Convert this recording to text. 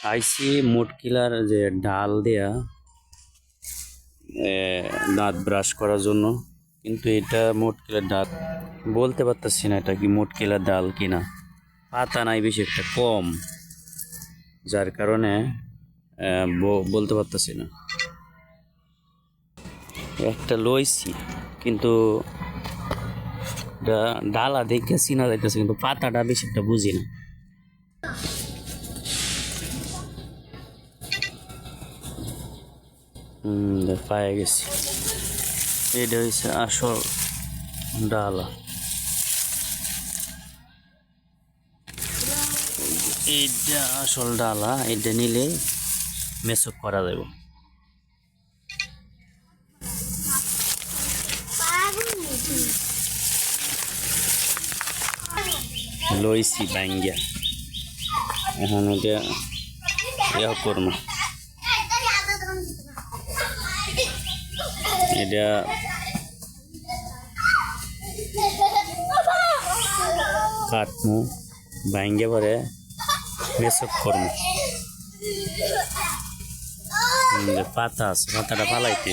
আইসি মোটকিলার যে ডাল দেয়া দাঁত ব্রাশ করার জন্য, কিন্তু এটা মোটকিলার ডাল বলতে পারতেছি না এটা কি মোটকিলার ডাল কিনা। পাতা নাই বেশি একটা, কম, যার কারণে বলতে পারতেছি না। একটা লইছি কিন্তু ডালা দেখে চিনা যাইতেছে, কিন্তু পাতাটা বেশি একটা বুঝি না। পায়ে গেছি, এটা হচ্ছে আসল ডালা। এইটা আসল ডালা, এটা নিলে মেসক করা যাবে। লইছি ব্যাঙ্গিয়া, এখন এটা ইয়া করবো, এটা কাটমু, ব্যাঙ্গে পরে মেসক করবো। পাতা আছে, পাতাটা ফালাইতে